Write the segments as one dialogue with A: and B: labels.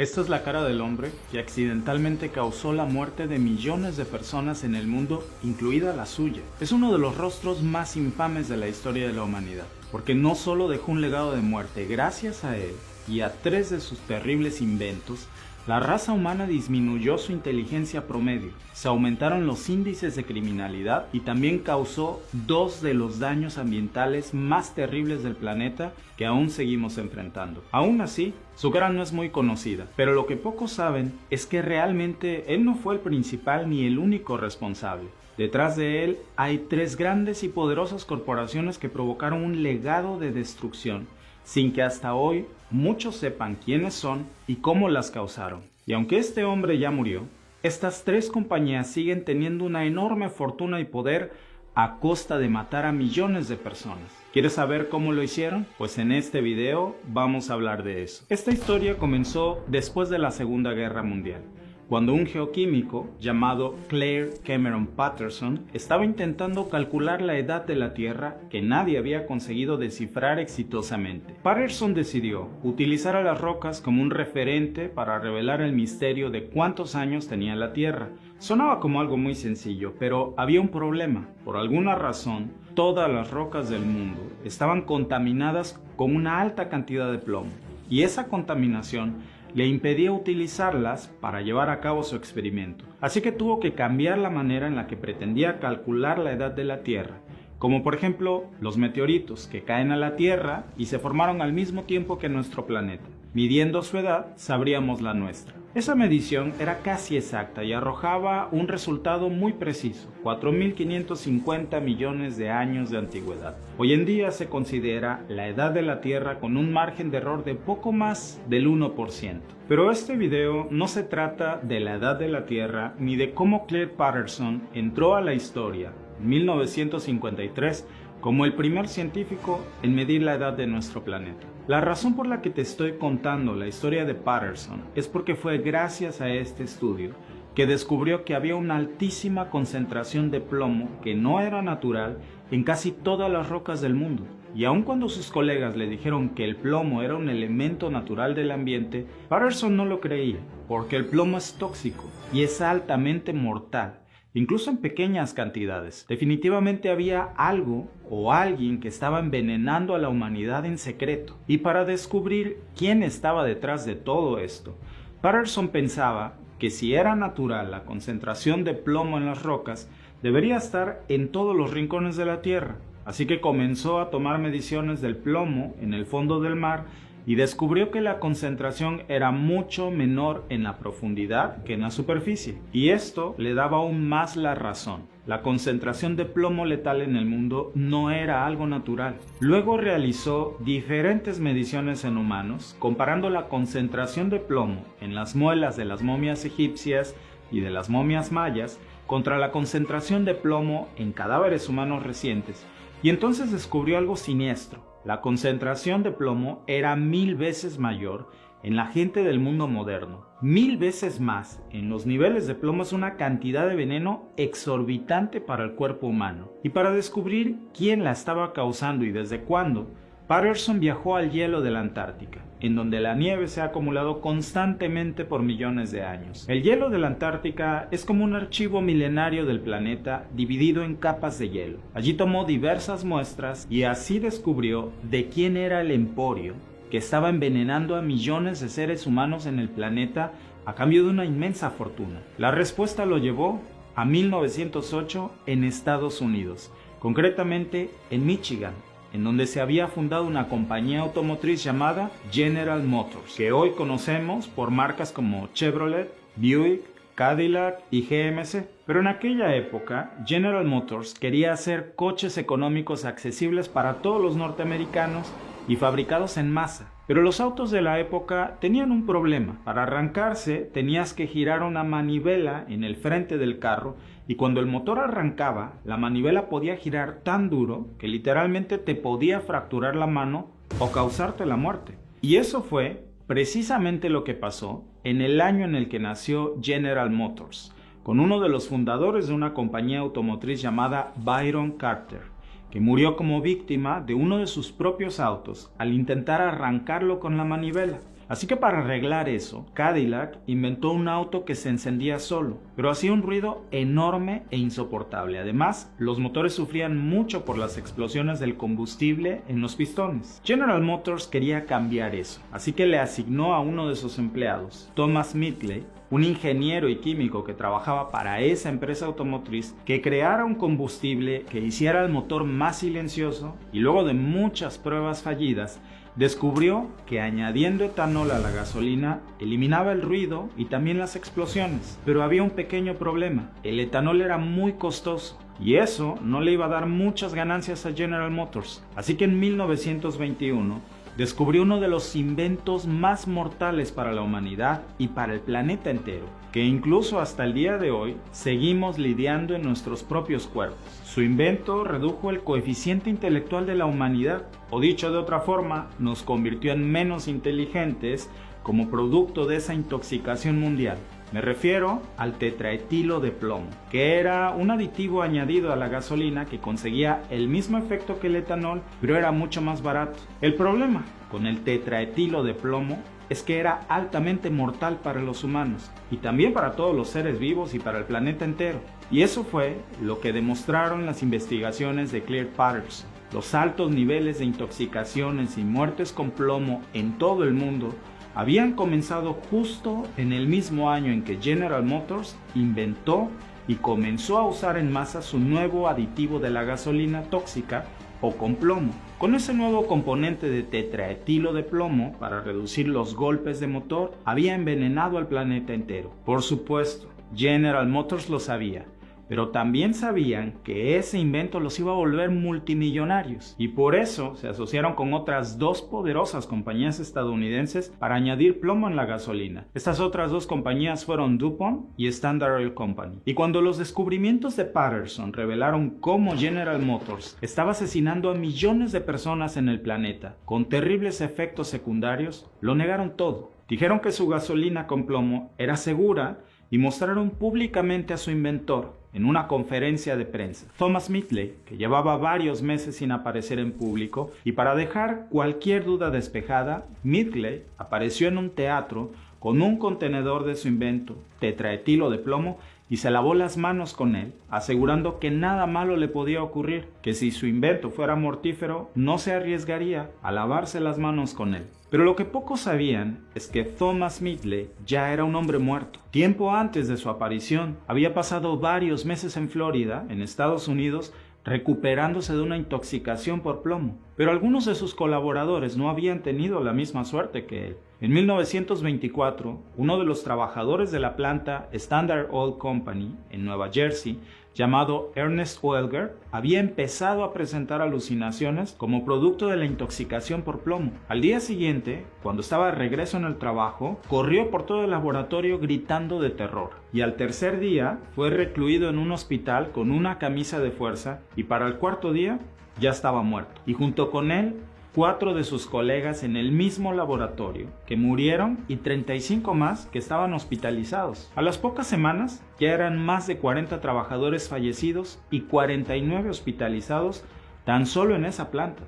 A: Esta es la cara del hombre que accidentalmente causó la muerte de millones de personas en el mundo, incluida la suya. Es uno de los rostros más infames de la historia de la humanidad, porque no solo dejó un legado de muerte, gracias a él y a 3 de sus terribles inventos, la raza humana disminuyó su inteligencia promedio, se aumentaron los índices de criminalidad y también causó 2 de los daños ambientales más terribles del planeta que aún seguimos enfrentando. Aún así, su cara no es muy conocida, pero lo que pocos saben es que realmente él no fue el principal ni el único responsable. Detrás de él hay 3 grandes y poderosas corporaciones que provocaron un legado de destrucción, sin que hasta hoy muchos sepan quiénes son y cómo las causaron. Y aunque este hombre ya murió, estas 3 compañías siguen teniendo una enorme fortuna y poder a costa de matar a millones de personas. ¿Quieres saber cómo lo hicieron? Pues en este video vamos a hablar de eso. Esta historia comenzó después de la Segunda Guerra Mundial, cuando un geoquímico llamado Claire Cameron Patterson estaba intentando calcular la edad de la Tierra que nadie había conseguido descifrar exitosamente. Patterson decidió utilizar a las rocas como un referente para revelar el misterio de cuántos años tenía la Tierra. Sonaba como algo muy sencillo, pero había un problema. Por alguna razón, todas las rocas del mundo estaban contaminadas con una alta cantidad de plomo, y esa contaminación le impedía utilizarlas para llevar a cabo su experimento. Así que tuvo que cambiar la manera en la que pretendía calcular la edad de la Tierra, como por ejemplo los meteoritos que caen a la Tierra y se formaron al mismo tiempo que nuestro planeta. Midiendo su edad, sabríamos la nuestra. Esa medición era casi exacta y arrojaba un resultado muy preciso: 4.550 millones de años de antigüedad. Hoy en día se considera la edad de la Tierra con un margen de error de poco más del 1%. Pero este video no se trata de la edad de la Tierra ni de cómo Claire Patterson entró a la historia en 1953 como el primer científico en medir la edad de nuestro planeta. La razón por la que te estoy contando la historia de Patterson es porque fue gracias a este estudio que descubrió que había una altísima concentración de plomo que no era natural en casi todas las rocas del mundo. Y aun cuando sus colegas le dijeron que el plomo era un elemento natural del ambiente, Patterson no lo creía, porque el plomo es tóxico y es altamente mortal, incluso en pequeñas cantidades. Definitivamente había algo o alguien que estaba envenenando a la humanidad en secreto. Y para descubrir quién estaba detrás de todo esto, Patterson pensaba que si era natural la concentración de plomo en las rocas, debería estar en todos los rincones de la Tierra. Así que comenzó a tomar mediciones del plomo en el fondo del mar y descubrió que la concentración era mucho menor en la profundidad que en la superficie. Y esto le daba aún más la razón. La concentración de plomo letal en el mundo no era algo natural. Luego realizó diferentes mediciones en humanos, comparando la concentración de plomo en las muelas de las momias egipcias y de las momias mayas contra la concentración de plomo en cadáveres humanos recientes. Y entonces descubrió algo siniestro. La concentración de plomo era 1000 veces mayor en la gente del mundo moderno. 1000 veces más. En los niveles de plomo es una cantidad de veneno exorbitante para el cuerpo humano. Y para descubrir quién la estaba causando y desde cuándo, Patterson viajó al hielo de la Antártica, en donde la nieve se ha acumulado constantemente por millones de años. El hielo de la Antártica es como un archivo milenario del planeta dividido en capas de hielo. Allí tomó diversas muestras y así descubrió de quién era el emporio que estaba envenenando a millones de seres humanos en el planeta a cambio de una inmensa fortuna. La respuesta lo llevó a 1908 en Estados Unidos, concretamente en Michigan, en donde se había fundado una compañía automotriz llamada General Motors, que hoy conocemos por marcas como Chevrolet, Buick, Cadillac y GMC. Pero en aquella época, General Motors quería hacer coches económicos accesibles para todos los norteamericanos y fabricados en masa. Pero los autos de la época tenían un problema. Para arrancarse tenías que girar una manivela en el frente del carro y cuando el motor arrancaba, la manivela podía girar tan duro que literalmente te podía fracturar la mano o causarte la muerte. Y eso fue precisamente lo que pasó en el año en el que nació General Motors, con uno de los fundadores de una compañía automotriz llamada Byron Carter, que murió como víctima de uno de sus propios autos al intentar arrancarlo con la manivela. Así que para arreglar eso, Cadillac inventó un auto que se encendía solo, pero hacía un ruido enorme e insoportable. Además, los motores sufrían mucho por las explosiones del combustible en los pistones. General Motors quería cambiar eso, así que le asignó a uno de sus empleados, Thomas Mitchell, un ingeniero y químico que trabajaba para esa empresa automotriz, que creara un combustible que hiciera el motor más silencioso, y luego de muchas pruebas fallidas, descubrió que añadiendo etanol a la gasolina eliminaba el ruido y también las explosiones. Pero había un pequeño problema: el etanol era muy costoso y eso no le iba a dar muchas ganancias a General Motors. Así que en 1921 descubrió uno de los inventos más mortales para la humanidad y para el planeta entero, que incluso hasta el día de hoy seguimos lidiando en nuestros propios cuerpos. Su invento redujo el coeficiente intelectual de la humanidad, o dicho de otra forma, nos convirtió en menos inteligentes como producto de esa intoxicación mundial. Me refiero al tetraetilo de plomo, que era un aditivo añadido a la gasolina que conseguía el mismo efecto que el etanol, pero era mucho más barato. El problema con el tetraetilo de plomo es que era altamente mortal para los humanos, y también para todos los seres vivos y para el planeta entero. Y eso fue lo que demostraron las investigaciones de Claire Patterson. Los altos niveles de intoxicaciones y muertes con plomo en todo el mundo habían comenzado justo en el mismo año en que General Motors inventó y comenzó a usar en masa su nuevo aditivo de la gasolina tóxica o con plomo. Con ese nuevo componente de tetraetilo de plomo, para reducir los golpes de motor, había envenenado al planeta entero. Por supuesto, General Motors lo sabía, pero también sabían que ese invento los iba a volver multimillonarios, y por eso se asociaron con otras dos poderosas compañías estadounidenses para añadir plomo en la gasolina. Estas otras dos compañías fueron DuPont y Standard Oil Company. Y cuando los descubrimientos de Patterson revelaron cómo General Motors estaba asesinando a millones de personas en el planeta con terribles efectos secundarios, lo negaron todo. Dijeron que su gasolina con plomo era segura y mostraron públicamente a su inventor en una conferencia de prensa. Thomas Mitchell, que llevaba varios meses sin aparecer en público, y para dejar cualquier duda despejada, Mitchell apareció en un teatro con un contenedor de su invento, tetraetilo de plomo, y se lavó las manos con él, asegurando que nada malo le podía ocurrir, que si su invento fuera mortífero, no se arriesgaría a lavarse las manos con él. Pero lo que pocos sabían es que Thomas Mitchell ya era un hombre muerto. Tiempo antes de su aparición, había pasado varios meses en Florida, en Estados Unidos, recuperándose de una intoxicación por plomo. Pero algunos de sus colaboradores no habían tenido la misma suerte que él. En 1924, uno de los trabajadores de la planta Standard Oil Company en Nueva Jersey, llamado Ernest Welger, había empezado a presentar alucinaciones como producto de la intoxicación por plomo. Al día siguiente, cuando estaba de regreso en el trabajo, corrió por todo el laboratorio gritando de terror. Y al tercer día fue recluido en un hospital con una camisa de fuerza, y para el cuarto día ya estaba muerto. Y junto con él, 4 de sus colegas en el mismo laboratorio, que murieron, y 35 más que estaban hospitalizados. A las pocas semanas ya eran más de 40 trabajadores fallecidos y 49 hospitalizados tan solo en esa planta.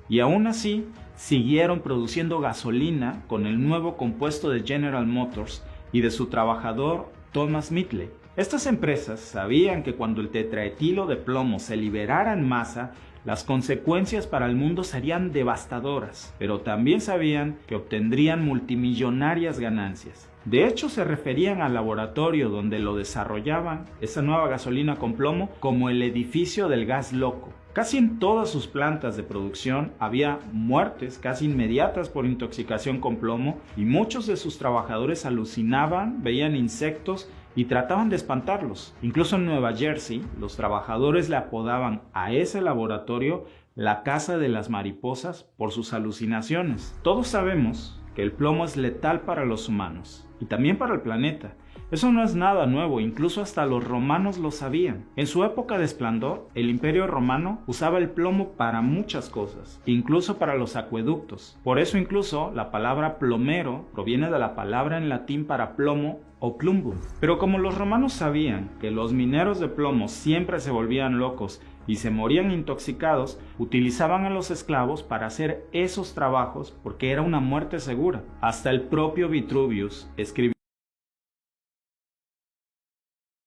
A: Y aún así, siguieron produciendo gasolina con el nuevo compuesto de General Motors y de su trabajador Thomas Mitchell. Estas empresas sabían que cuando el tetraetilo de plomo se liberara en masa, las consecuencias para el mundo serían devastadoras, pero también sabían que obtendrían multimillonarias ganancias. De hecho, se referían al laboratorio donde lo desarrollaban, esa nueva gasolina con plomo, como el edificio del gas loco. Casi en todas sus plantas de producción había muertes casi inmediatas por intoxicación con plomo, y muchos de sus trabajadores alucinaban, veían insectos y trataban de espantarlos. Incluso en Nueva Jersey, los trabajadores le apodaban a ese laboratorio la casa de las mariposas por sus alucinaciones. Todos sabemos que el plomo es letal para los humanos y también para el planeta. Eso no es nada nuevo, incluso hasta los romanos lo sabían. En su época de esplendor, el Imperio Romano usaba el plomo para muchas cosas, incluso para los acueductos. Por eso incluso la palabra plomero proviene de la palabra en latín para plomo o plumbum. Pero como los romanos sabían que los mineros de plomo siempre se volvían locos y se morían intoxicados, utilizaban a los esclavos para hacer esos trabajos porque era una muerte segura. Hasta el propio Vitruvius escribió